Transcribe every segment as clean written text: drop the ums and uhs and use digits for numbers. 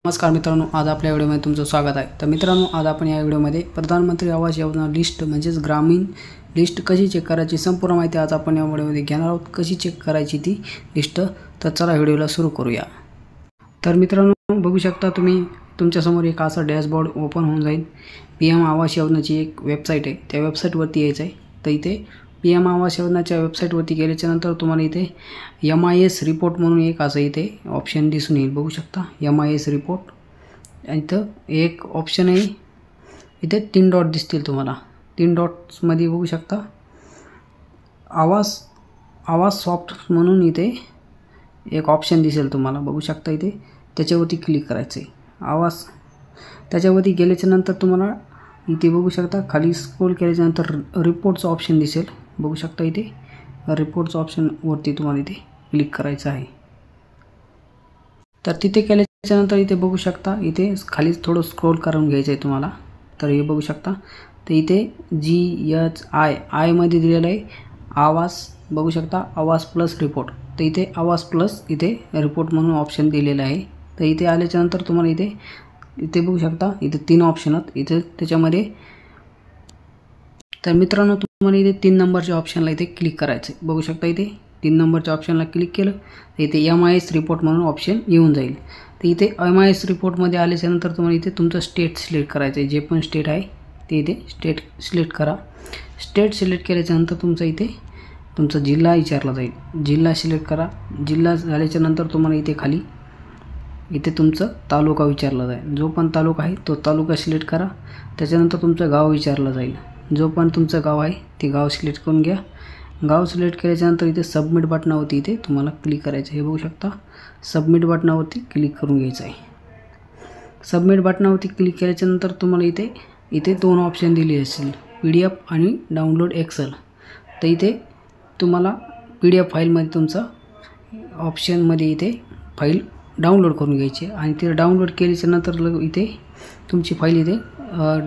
नमस्कार मित्रांनो, आज आपल्या व्हिडिओमध्ये तुमचं स्वागत आहे। तर मित्रांनो, आज आपण या व्हिडिओमध्ये प्रधानमंत्री आवास योजना लिस्ट म्हणजेच ग्रामीण लिस्ट कशी चेक करायची संपूर्ण माहिती आज आपण या व्हिडिओमध्ये घेणार आहोत। कशी चेक करायची ती लिस्ट, तर चला व्हिडिओला सुरू करूया। तर मित्रांनो, बघू शकता तुम्ही तुमच्या समोर एक असा डॅशबोर्ड ओपन होऊन जाईल। पीएम आवास योजनेची एक वेबसाईट आहे, त्या वेबसाईटवरती यायचं आहे। तर इथे पीएम आवास योजनेच्या वेबसाईटवरती गेल्याच्या नंतर तुम्हाला इथे MIS रिपोर्ट म्हणून एक असं इथे ऑप्शन दिसून येईल। बघू शकता MIS रिपोर्ट, आणि इथं एक ऑप्शन आहे, इथे 3 डॉट दिसतील तुम्हाला। 3 डॉट्समध्ये बघू शकता आवास सॉफ्ट म्हणून इथे एक ऑप्शन दिसेल तुम्हाला। बघू शकता इथे त्याच्यावरती क्लिक करायचं आहे। त्याच्यावरती गेल्याच्या नंतर तुम्हाला इथे बघू शकता खाली स्क्रॉल केल्याच्या नंतर रिपोर्टचं ऑप्शन दिसेल। बघू शकता इथे रिपोर्टचं ऑप्शनवरती तुम्हाला इथे क्लिक करायचं आहे। तर तिथे केल्याच्यानंतर इथे बघू शकता इथे खाली थोडं स्क्रॉल करून घ्यायचं आहे तुम्हाला। तर हे बघू शकता, तर इथे GHI मध्ये दिलेलं आहे आवास। बघू शकता आवास प्लस रिपोर्ट, तर इथे आवास प्लस इथे रिपोर्ट म्हणून ऑप्शन दिलेलं आहे। तर इथे आल्याच्यानंतर तुम्हाला इथे बघू शकता इथे 3 ऑप्शन आहेत इथे त्याच्यामध्ये। तर मित्रांनो, तुम्हाला इथे 3 नंबरच्या ऑप्शनला इथे क्लिक करायचं आहे। बघू शकता इथे 3 नंबरच्या ऑप्शनला क्लिक केलं तर इथे MIS रिपोर्ट म्हणून ऑप्शन येऊन जाईल। तर इथे MIS रिपोर्टमध्ये आल्याच्यानंतर तुम्हाला इथे तुमचं स्टेट सिलेक्ट करायचं आहे। जे पण स्टेट आहे ते इथे स्टेट सिलेक्ट करा। स्टेट सिलेक्ट केल्याच्यानंतर तुमचा जिल्हा विचारला जाईल। जिल्हा सिलेक्ट करा। जिल्हा झाल्याच्यानंतर तुम्हाला इथे खाली इथे तुमचं तालुका विचारला जाईल। जो पण तालुका आहे तो तालुका सिलेक्ट करा। त्याच्यानंतर तुमचं गाव विचारलं जाईल। जो पण तुमचं गाव आहे ते गाव सिलेक्ट करून घ्या। गाव सिलेक्ट केल्याच्यानंतर इथे सबमिट बटनावरती इथे तुम्हाला क्लिक करायचं आहे। हे बघू शकता सबमिट बटनावरती क्लिक करून घ्यायचं आहे। सबमिट बटनावरती क्लिक केल्याच्यानंतर तुम्हाला इथे 2 ऑप्शन दिले असतील, PDF आणि डाउनलोड एक्सेल। तर इथे तुम्हाला PDF फाईलमध्ये तुमचा ऑप्शनमध्ये इथे फाईल डाउनलोड करून घ्यायची आणि ते डाउनलोड केल्याच्यानंतर इथे तुमची फाईल इथे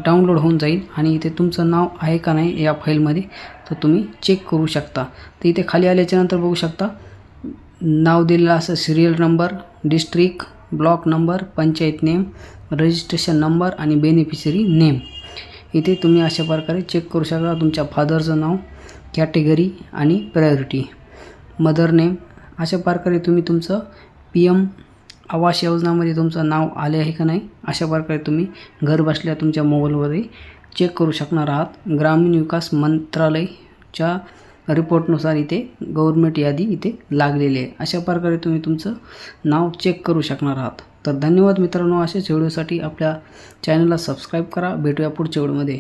डाउनलोड होऊन जाईल आणि इथे तुमचं नाव आहे का नाही या फाईलमध्ये तर तुम्ही चेक करू शकता। तर इथे खाली आल्याच्यानंतर बघू शकता नाव दिलेलं असं serial number, district, block number, panchayat name, registration number आणि बेनिफिशरी नेम। इथे तुम्ही अशा प्रकारे चेक करू शकता तुमच्या फादरचं नाव, कॅटेगरी आणि प्रायोरिटी, मदर नेम। अशा प्रकारे तुम्ही तुमचं PM आवास योजनामध्ये तुमचं नाव आले आहे का नाही अशा प्रकारे तुम्ही घर बसल्या तुमच्या मोबाईलमध्ये चेक करू शकणार आहात। ग्रामीण विकास मंत्रालयाच्या रिपोर्टनुसार इथे गव्हर्नमेंट यादी इथे लागलेली आहे। अशा प्रकारे तुम्ही तुमचं नाव चेक करू शकणार आहात। तर धन्यवाद मित्रांनो, अशाच व्हिडिओसाठी आपल्या चॅनलला सबस्क्राईब करा। भेटूया पुढच्या व्हिडिओमध्ये।